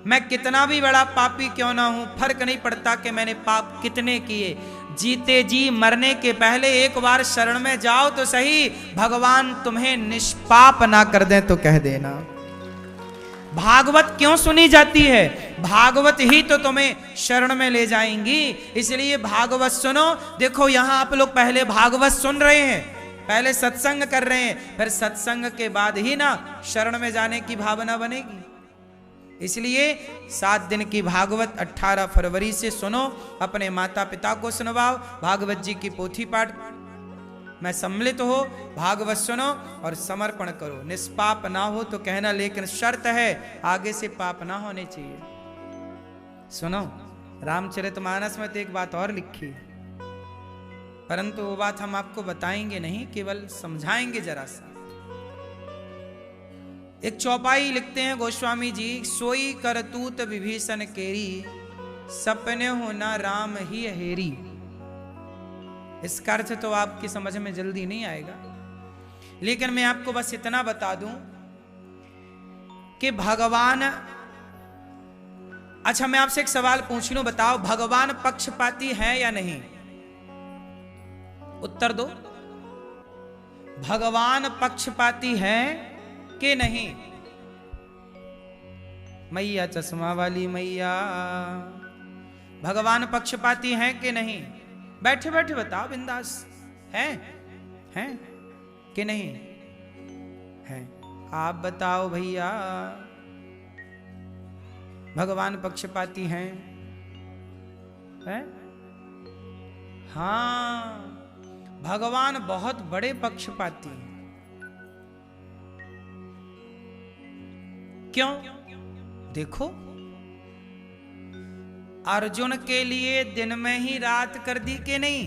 मैं कितना भी बड़ा पापी क्यों ना हूं, फर्क नहीं पड़ता कि मैंने पाप कितने किए, जीते जी मरने के पहले एक बार शरण में जाओ तो सही, भगवान तुम्हें निष्पाप ना कर दें तो कह देना। भागवत क्यों सुनी जाती है? भागवत ही तो तुम्हें शरण में ले जाएंगी, इसलिए भागवत सुनो। देखो यहां आप लोग पहले भागवत सुन रहे हैं, पहले सत्संग कर रहे हैं, फिर सत्संग के बाद ही ना शरण में जाने की भावना बनेगी। इसलिए 7 दिन की भागवत 18 फरवरी से सुनो, अपने माता पिता को सुनवाओ, भागवत जी की पोथी पाठ में सम्मिलित हो, भागवत सुनो और समर्पण करो। निष्पाप ना हो तो कहना, लेकिन शर्त है आगे से पाप ना होने चाहिए। सुनो, रामचरितमानस में तो एक बात और लिखी, परंतु वो बात हम आपको बताएंगे नहीं, केवल समझाएंगे जरा सा। एक चौपाई लिखते हैं गोस्वामी जी, सोई करतूत विभीषण केरी, सपने हो ना राम ही हेरी। इसका अर्थ तो आपकी समझ में जल्दी नहीं आएगा, लेकिन मैं आपको बस इतना बता दूं कि भगवान, अच्छा मैं आपसे एक सवाल पूछ लूं, बताओ भगवान पक्षपाती है या नहीं? उत्तर दो, भगवान पक्षपाती है कि नहीं? मैया चश्मा वाली मैया, भगवान पक्षपाती हैं कि नहीं? बैठे बैठे बताओ बिंदास, हैं कि नहीं हैं? आप बताओ भैया, भगवान पक्षपाती हैं? हाँ, भगवान बहुत बड़े पक्षपाती हैं। क्यों? देखो, अर्जुन के लिए दिन में ही रात कर दी कि नहीं?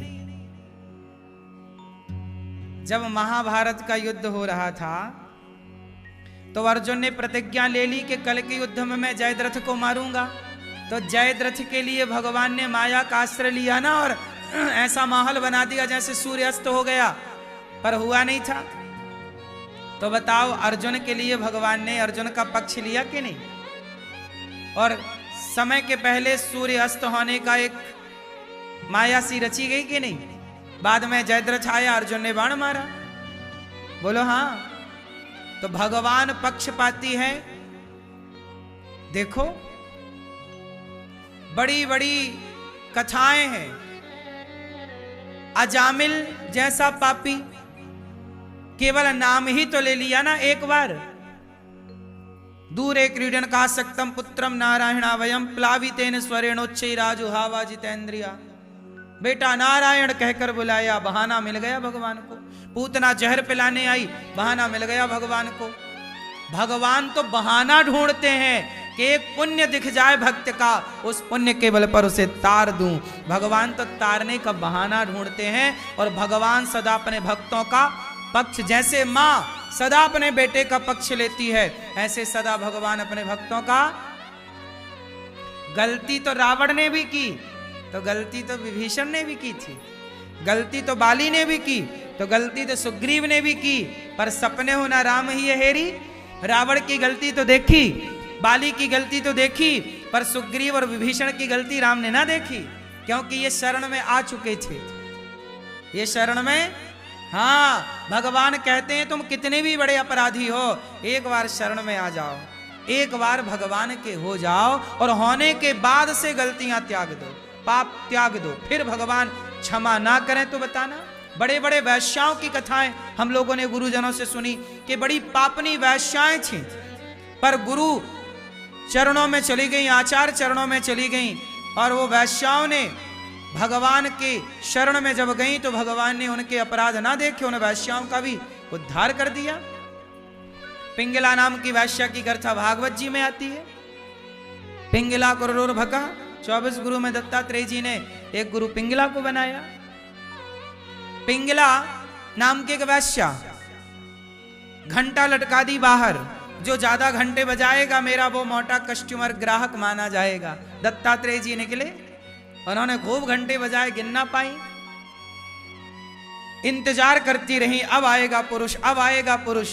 जब महाभारत का युद्ध हो रहा था तो अर्जुन ने प्रतिज्ञा ले ली कि कल के युद्ध में मैं जयद्रथ को मारूंगा। तो जयद्रथ के लिए भगवान ने माया का आश्रय लिया ना, और ऐसा माहौल बना दिया जैसे सूर्य अस्त हो गया, पर हुआ नहीं था। तो बताओ, अर्जुन के लिए भगवान ने अर्जुन का पक्ष लिया कि नहीं? और समय के पहले सूर्य अस्त होने का एक माया सी रची गई कि नहीं? बाद में जयद्रथ आया, अर्जुन ने बाण मारा। बोलो हाँ। तो भगवान पक्षपाती है। देखो, बड़ी बड़ी कथाएं हैं। अजामिल जैसा पापी, केवल नाम ही तो ले लिया ना एक बार, दूरे क्रीडन का सक्तम पुत्रम नारायणा वयम प्लावितेन स्वरेणोच्चै राजु हावा जितेंद्रिया। बेटा नारायण कहकर बुलाया, बहाना मिल गया भगवान को। पूतना जहर पिलाने आई, बहाना मिल गया भगवान को। भगवान तो बहाना ढूंढते हैं कि एक पुण्य दिख जाए भक्त का, उस पुण्य के बल पर उसे तार दूं। भगवान तो तारने का बहाना ढूंढते हैं, और भगवान सदा अपने भक्तों का पक्ष, जैसे माँ सदा अपने बेटे का पक्ष लेती है, ऐसे सदा भगवान अपने भक्तों का। गलती तो रावण ने भी की, तो गलती तो विभीषण ने भी की थी, गलती तो बाली ने भी की, तो गलती तो सुग्रीव ने भी की, पर सपने होना राम ही हेरी। रावण की गलती तो देखी, बाली की गलती तो देखी, पर सुग्रीव और विभीषण की गलती राम ने ना देखी, क्योंकि ये शरण में आ चुके थे। ये शरण में, हाँ, भगवान कहते हैं तुम कितने भी बड़े अपराधी हो, एक बार शरण में आ जाओ, एक बार भगवान के हो जाओ, और होने के बाद से गलतियां त्याग दो, पाप त्याग दो, फिर भगवान क्षमा ना करें तो बताना। बड़े बड़े वैश्याओं की कथाएं हम लोगों ने गुरुजनों से सुनी कि बड़ी पापनी वैश्याएं थीं, पर गुरु चरणों में चली गई, आचार्य चरणों में चली गई, और वो वैश्याओं ने भगवान के शरण में जब गई तो भगवान ने उनके अपराध ना देखे, उन वैश्याओं का भी उद्धार कर दिया। पिंगला नाम की वैश्या की कथा भागवत जी में आती है। पिंगला कुरूर भका, 24 गुरु में दत्तात्रेय जी ने एक गुरु पिंगला को बनाया। पिंगला नाम की एक वैश्या, घंटा लटका दी बाहर, जो ज्यादा घंटे बजाएगा मेरा वो मोटा कस्टमर ग्राहक माना जाएगा। दत्तात्रेय जी निकले, उन्होंने खूब घंटे बजाए, गिन ना पाई, इंतजार करती रही, अब आएगा पुरुष, अब आएगा पुरुष,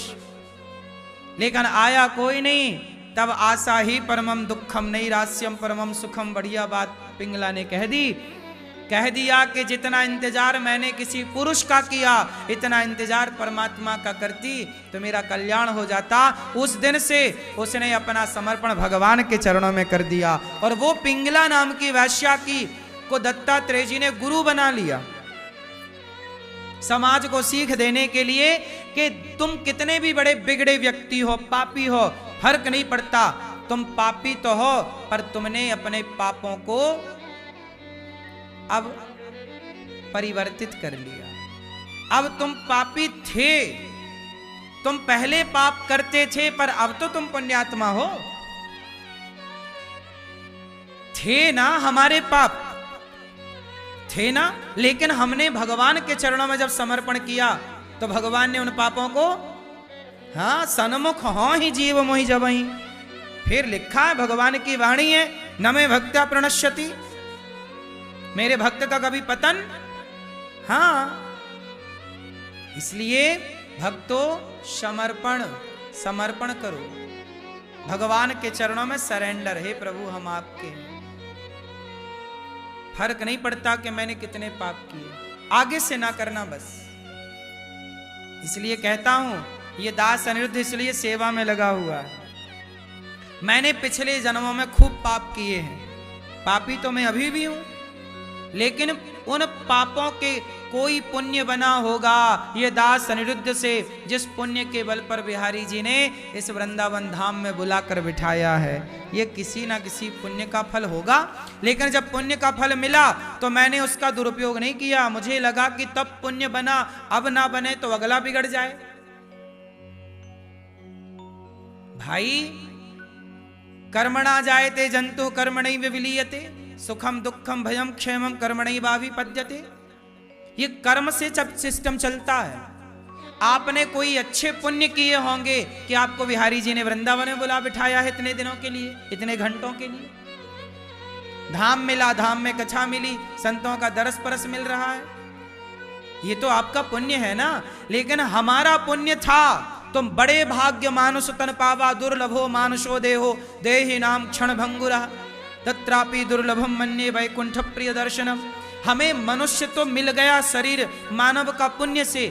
लेकिन आया कोई नहीं। तब आशा ही परमम दुखम नैरास्यम परमम सुखम। बढ़िया बात पिंगला ने कह दी, कह दिया कि जितना इंतजार मैंने किसी पुरुष का किया, इतना इंतजार परमात्मा का करती तो मेरा कल्याण हो जाता। उस दिन से उसने अपना समर्पण भगवान के चरणों में कर दिया और वो पिंगला नाम की वैश्या की को दत्तात्रेय जी ने गुरु बना लिया, समाज को सीख देने के लिए कि तुम कितने भी बड़े बिगड़े व्यक्ति हो, पापी हो, फर्क नहीं पड़ता, तुम पापी तो हो पर तुमने अपने पापों को अब परिवर्तित कर लिया। अब तुम पापी थे, तुम पहले पाप करते थे पर अब तो तुम पुण्यात्मा हो। थे ना हमारे पाप, थे ना, लेकिन हमने भगवान के चरणों में जब समर्पण किया तो भगवान ने उन पापों को, हाँ, सन्मुख हो ही जीव मोहि जबहि। फिर लिखा है, भगवान की वाणी है, न मे भक्त्या प्रणश्यति, मेरे भक्त का कभी पतन, हाँ। इसलिए भक्तों समर्पण, समर्पण करो भगवान के चरणों में, सरेंडर। हे प्रभु हम आपके हैं, फर्क नहीं पड़ता कि मैंने कितने पाप किए, आगे से ना करना बस। इसलिए कहता हूं ये दास अनिरुद्ध इसलिए सेवा में लगा हुआ है। मैंने पिछले जन्मों में खूब पाप किए हैं, पापी तो मैं अभी भी हूं, लेकिन उन पापों के कोई पुण्य बना होगा ये दास अनिरुद्ध से, जिस पुण्य के बल पर बिहारी जी ने इस वृंदावन धाम में बुलाकर बिठाया है। ये किसी ना किसी पुण्य का फल होगा, लेकिन जब पुण्य का फल मिला तो मैंने उसका दुरुपयोग नहीं किया। मुझे लगा कि तब पुण्य बना, अब ना बने तो अगला बिगड़ जाए। भाई कर्मणा जायते जंतु कर्मणैव विलीयते, सुखम दुखम भयम क्षेमम कर्मणैवाभिपद्यते। ये कर्म से सब सिस्टम चलता है। आपने कोई अच्छे पुण्य किए होंगे कि आपको बिहारी जी ने वृंदावन में बुला बिठाया है इतने दिनों के लिए, इतने घंटों के लिए। धाम मिला, धाम में कथा मिली, संतों का दरस परस मिल रहा है, ये तो आपका पुण्य है ना। लेकिन हमारा पुण्य था, तुम बड़े भाग्य मानुष तन पावा, दुर्लभो मानुषो देहो देहि नाम क्षण भंगुरा, तत्रापि दुर्लभम मन्ये वैकुंठ प्रिय दर्शनम। हमें मनुष्य तो मिल गया शरीर मानव का पुण्य से,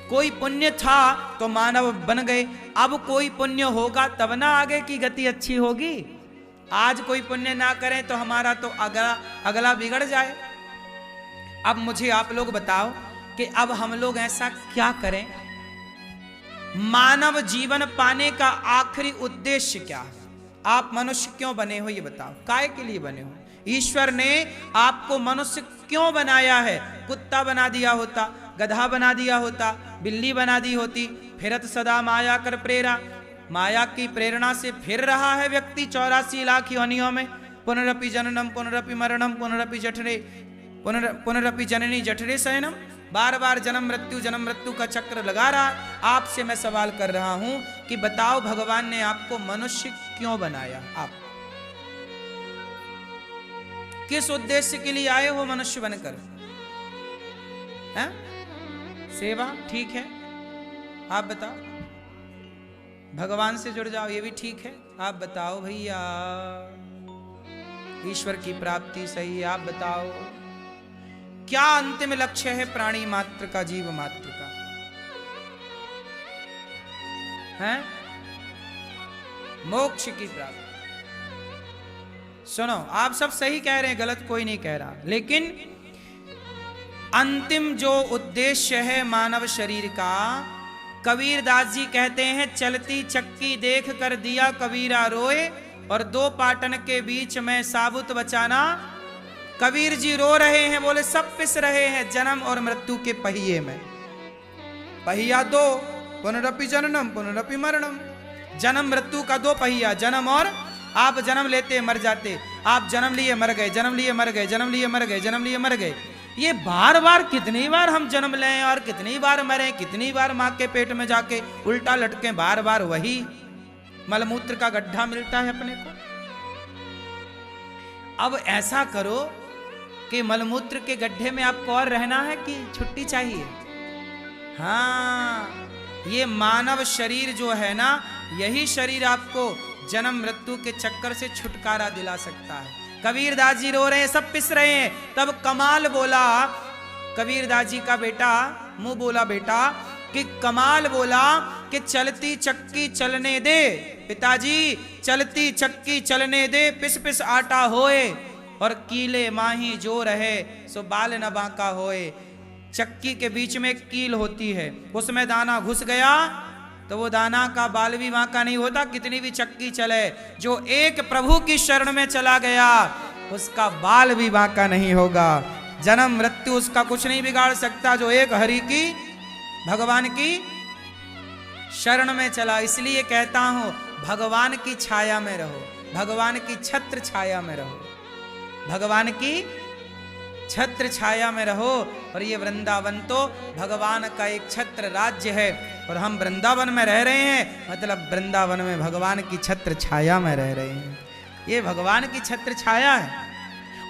कोई पुण्य था तो मानव बन गए, अब कोई पुण्य होगा तब ना आगे की गति अच्छी होगी। आज कोई पुण्य ना करें तो हमारा तो अगला बिगड़ जाए। अब मुझे आप लोग बताओ कि अब हम लोग ऐसा क्या करें, मानव जीवन पाने का आखिरी उद्देश्य क्या है? आप मनुष्य क्यों बने हो ये बताओ, काय के लिए बने हो? ईश्वर ने आपको मनुष्य क्यों बनाया है? कुत्ता बना दिया होता, गधा बना दिया होता, बिल्ली बना दी होती, फिरत सदा माया कर प्रेरा, माया की प्रेरणा से फिर रहा है व्यक्ति 84 लाख योनियों में। पुनरपि जननम पुनरपि मरणम पुनरपि जठरे पुनरपि जननी जठरे शयनम, बार बार जन्म मृत्यु का चक्र लगा रहा। आपसे मैं सवाल कर रहा हूं कि बताओ भगवान ने आपको मनुष्य क्यों बनाया? आप किस उद्देश्य के लिए आए हो मनुष्य बनकर? हैं? सेवा ठीक है, आप बताओ। भगवान से जुड़ जाओ, ये भी ठीक है। आप बताओ भैया, ईश्वर की प्राप्ति सही है। आप बताओ क्या अंतिम लक्ष्य है प्राणी मात्र का, जीव मात्र का? हैं? मोक्ष की प्राप्ति। सुनो, आप सब सही कह रहे हैं, गलत कोई नहीं कह रहा, लेकिन अंतिम जो उद्देश्य है मानव शरीर का, कबीर दास जी कहते हैं, चलती चक्की देख कर दिया कबीरा रोए, और दो पाटन के बीच में साबुत बचाना। कबीर जी रो रहे हैं, बोले सब पिस रहे हैं जन्म और मृत्यु के पहिए में। पहिया दो, पुनरपि जननम पुनरपि मरणम, जन्म मृत्यु का दो पहिया, जन्म और, आप जन्म लेते मर जाते, आप जन्म लिए मर गए, जन्म लिए मर गए, जन्म लिए मर गए, जन्म लिए मर गए। ये बार बार कितनी बार हम जन्म लें और कितनी बार मरें, कितनी बार मां के पेट में जाके उल्टा लटके, बार बार वही मलमूत्र का गड्ढा मिलता है अपने को। अब ऐसा करो कि मलमूत्र के गड्ढे में आपको और रहना है कि छुट्टी चाहिए? हाँ, ये मानव शरीर जो है ना, यही शरीर आपको जन्म मृत्यु के चक्कर से छुटकारा दिला सकता है। कबीरदास जी रो रहे हैं, सब पिस रहे हैं, तब कमाल बोला, कबीरदास जी का बेटा मुंह बोला बेटा कि कमाल बोला कि चलती चक्की चलने दे पिताजी, चलती चक्की चलने दे, पिस पिस आटा होए और कीले माही जो रहे सो बाल न बांका होए। चक्की के बीच में एक कील होती है, उसमें दाना घुस गया तो वो दाना का बाल भी बांका नहीं होता, कितनी भी चक्की चले। जो एक प्रभु की शरण में चला गया उसका बाल भी बांका नहीं होगा। जन्म मृत्यु उसका कुछ नहीं बिगाड़ सकता, जो एक हरि की भगवान की शरण में चला। इसलिए कहता हूं भगवान की छाया में रहो, भगवान की छत्र छाया में रहो, भगवान की छत्र छाया में रहो। और ये वृंदावन तो भगवान का एक छत्र राज्य है और हम वृंदावन में रह रहे हैं, मतलब वृंदावन में भगवान की छत्र छाया में रह रहे हैं। ये भगवान की छत्र छाया है।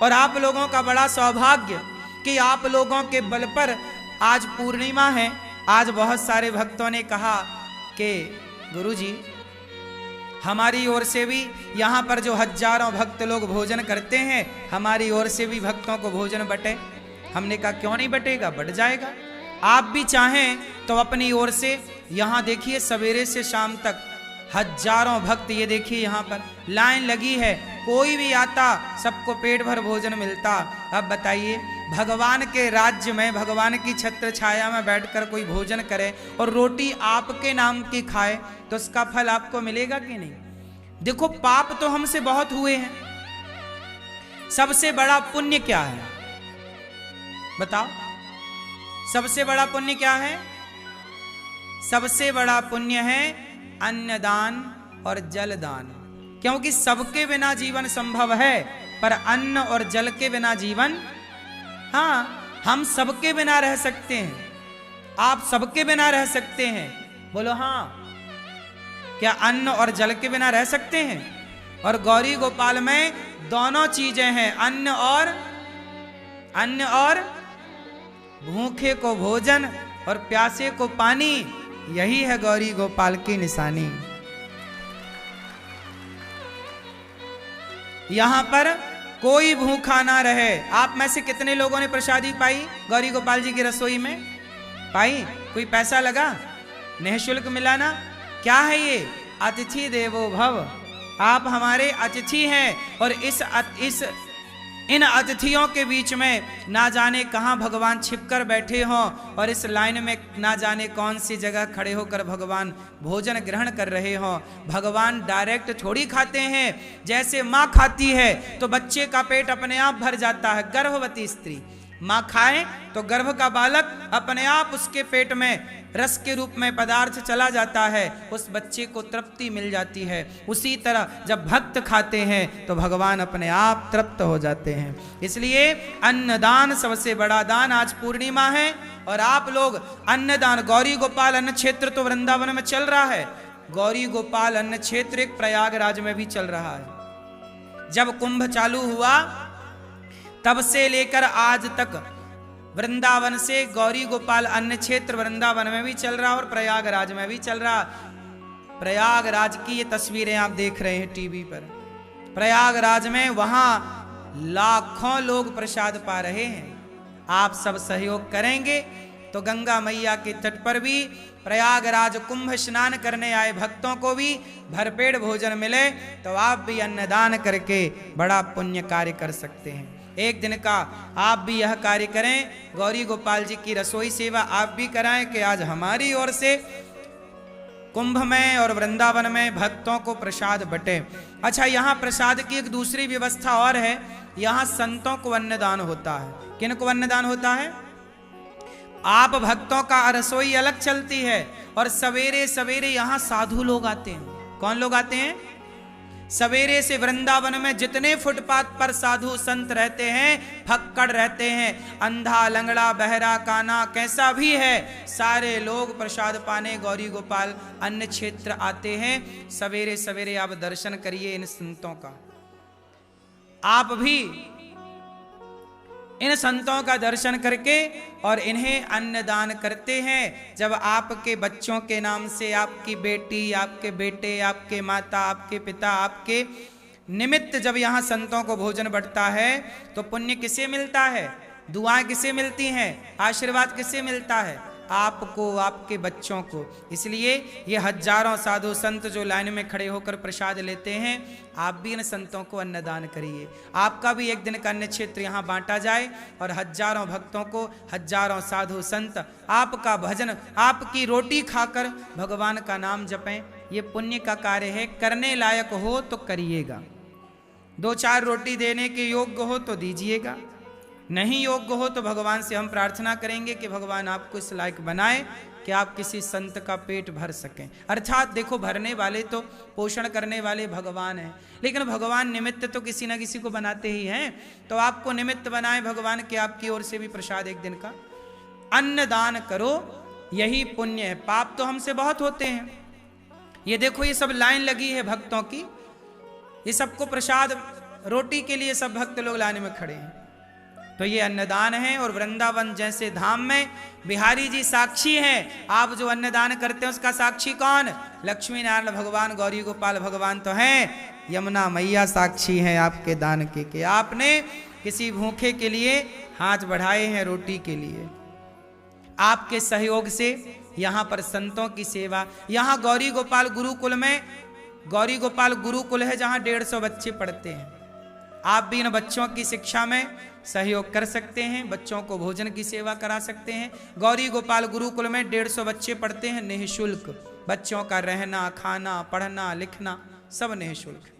और आप लोगों का बड़ा सौभाग्य कि आप लोगों के बल पर आज पूर्णिमा है। आज बहुत सारे भक्तों ने कहा कि गुरुजी हमारी ओर से भी यहाँ पर जो हजारों भक्त लोग भोजन करते हैं, हमारी ओर से भी भक्तों को भोजन बटे। हमने कहा क्यों नहीं बटेगा, बट जाएगा। आप भी चाहें तो अपनी ओर से यहाँ देखिए सवेरे से शाम तक हजारों भक्त, ये देखिए यहाँ पर लाइन लगी है, कोई भी आता सबको पेट भर भोजन मिलता। अब बताइए भगवान के राज्य में, भगवान की छत्र छाया में बैठकर कोई भोजन करे और रोटी आपके नाम की खाए तो उसका फल आपको मिलेगा कि नहीं? देखो पाप तो हमसे बहुत हुए हैं, सबसे बड़ा पुण्य क्या है बताओ? सबसे बड़ा पुण्य क्या है? सबसे बड़ा पुण्य है अन्नदान और जलदान। क्योंकि सबके बिना जीवन संभव है, पर अन्न और जल के बिना जीवन, हाँ हम सबके बिना रह सकते हैं, आप सबके बिना रह सकते हैं, बोलो हाँ। क्या अन्न और जल के बिना रह सकते हैं? और गौरी गोपाल में दोनों चीजें हैं, अन्न और भूखे को भोजन और प्यासे को पानी। यही है गौरी गोपाल की निशानी। यहां पर कोई भूखा ना रहे। आप में से कितने लोगों ने प्रसादी पाई गौरी गोपाल जी की रसोई में? पाई? कोई पैसा लगा? निःशुल्क मिला ना? क्या है ये? अतिथि देवो भव। आप हमारे अतिथि हैं और इन अतिथियों के बीच में ना जाने कहां भगवान छिपकर बैठे हों और इस लाइन में ना जाने कौन सी जगह खड़े होकर भगवान भोजन ग्रहण कर रहे हों। भगवान डायरेक्ट थोड़ी खाते हैं। जैसे माँ खाती है तो बच्चे का पेट अपने आप भर जाता है। गर्भवती स्त्री माँ खाए तो गर्भ का बालक अपने आप उसके पेट में रस के रूप में पदार्थ चला जाता है, उस बच्चे को तृप्ति मिल जाती है। उसी तरह जब भक्त खाते हैं तो भगवान अपने आप तृप्त हो जाते हैं। इसलिए अन्नदान सबसे बड़ा दान। आज पूर्णिमा है और आप लोग अन्नदान, गौरी गोपाल अन्न क्षेत्र तो वृंदावन में चल रहा है, गौरी गोपाल अन्न क्षेत्र एक प्रयागराज में भी चल रहा है। जब कुंभ चालू हुआ तब से लेकर आज तक वृंदावन से गौरी गोपाल अन्न क्षेत्र वृंदावन में भी चल रहा और प्रयागराज में भी चल रहा। प्रयागराज की ये तस्वीरें आप देख रहे हैं टीवी पर। प्रयागराज में वहां लाखों लोग प्रसाद पा रहे हैं। आप सब सहयोग करेंगे तो गंगा मैया के तट पर भी प्रयागराज कुंभ स्नान करने आए भक्तों को भी भरपेट भोजन मिले, तो आप भी अन्नदान करके बड़ा पुण्य कार्य कर सकते हैं। एक दिन का आप भी यह कार्य करें, गौरी गोपाल जी की रसोई सेवा आप भी कराएं कि आज हमारी ओर से कुंभ में और वृंदावन में भक्तों को प्रसाद बटे। अच्छा, यहाँ प्रसाद की एक दूसरी व्यवस्था और है। यहाँ संतों को अन्नदान होता है। किन को अन्नदान होता है? आप भक्तों का रसोई अलग चलती है और सवेरे सवेरे यहाँ साधु लोग आते हैं। कौन लोग आते हैं? सवेरे से वृंदावन में जितने फुटपाथ पर साधु संत रहते हैं, फक्कड़ रहते हैं, अंधा लंगड़ा बहरा काना कैसा भी है, सारे लोग प्रसाद पाने गौरी गोपाल अन्न क्षेत्र आते हैं। सवेरे सवेरे आप दर्शन करिए इन संतों का। आप भी इन संतों का दर्शन करके और इन्हें अन्नदान करते हैं। जब आपके बच्चों के नाम से आपकी बेटी, आपके बेटे, आपके माता, आपके पिता, आपके निमित्त जब यहाँ संतों को भोजन बंटता है तो पुण्य किसे मिलता है, दुआएं किसे मिलती हैं, आशीर्वाद किसे मिलता है, आपको, आपके बच्चों को। इसलिए ये हजारों साधु संत जो लाइन में खड़े होकर प्रसाद लेते हैं, आप भी इन संतों को अन्नदान करिए। आपका भी एक दिन का अन्न क्षेत्र यहाँ बांटा जाए और हजारों भक्तों को, हजारों साधु संत आपका भजन, आपकी रोटी खाकर भगवान का नाम जपें। ये पुण्य का कार्य है। करने लायक हो तो करिएगा, 2-4 रोटी देने के योग्य हो तो दीजिएगा, नहीं योग्य हो तो भगवान से हम प्रार्थना करेंगे कि भगवान आपको इस लायक बनाए कि आप किसी संत का पेट भर सकें। अर्थात देखो, भरने वाले तो, पोषण करने वाले भगवान हैं, लेकिन भगवान निमित्त तो किसी न किसी को बनाते ही हैं। तो आपको निमित्त बनाए भगवान के, आपकी ओर से भी प्रसाद एक दिन का अन्नदान करो, यही पुण्य है। पाप तो हमसे बहुत होते हैं। ये देखो, ये सब लाइन लगी है भक्तों की, ये सबको प्रसाद रोटी के लिए सब भक्त लोग लाइन में खड़े हैं। तो ये अन्नदान है। और वृंदावन जैसे धाम में बिहारी जी साक्षी हैं। आप जो अन्नदान करते हैं उसका साक्षी कौन? लक्ष्मी नारायण भगवान, गौरी गोपाल भगवान तो हैं, यमुना मैया साक्षी हैं आपके दान के, कि आपने किसी भूखे के लिए हाथ बढ़ाए हैं रोटी के लिए। आपके सहयोग से यहाँ पर संतों की सेवा, यहाँ गौरी गोपाल गुरुकुल में, गौरी गोपाल गुरुकुल है जहाँ 150 बच्चे पढ़ते हैं। आप भी इन बच्चों की शिक्षा में सहयोग कर सकते हैं, बच्चों को भोजन की सेवा करा सकते हैं। गौरी गोपाल गुरुकुल में 150 बच्चे पढ़ते हैं निःशुल्क। बच्चों का रहना, खाना, पढ़ना, लिखना सब निःशुल्क।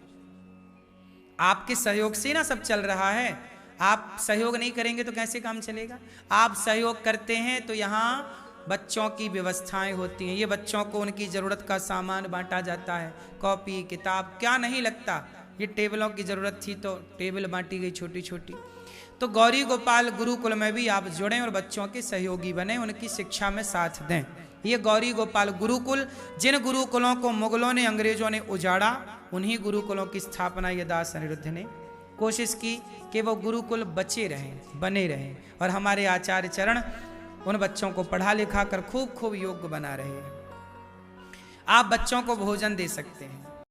आपके सहयोग से ना सब चल रहा है। आप सहयोग नहीं करेंगे तो कैसे काम चलेगा? आप सहयोग करते हैं तो यहाँ बच्चों की व्यवस्थाएं होती हैं। ये बच्चों को उनकी ज़रूरत का सामान बांटा जाता है, कॉपी, किताब, क्या नहीं लगता। ये टेबलों की ज़रूरत थी तो टेबल बांटी गई छोटी छोटी। तो गौरी गोपाल गुरुकुल में भी आप जुड़ें और बच्चों के सहयोगी बने, उनकी शिक्षा में साथ दें। ये गौरी गोपाल गुरुकुल, जिन गुरुकुलों को मुगलों ने, अंग्रेजों ने उजाड़ा, उन्हीं गुरुकुलों की स्थापना ये दास अनिरुद्ध ने कोशिश की कि वो गुरुकुल बचे रहें, बने रहें, और हमारे आचार्य चरण उन बच्चों को पढ़ा लिखा कर खूब खूब योग्य बना रहे हैं। आप बच्चों को भोजन दे सकते हैं।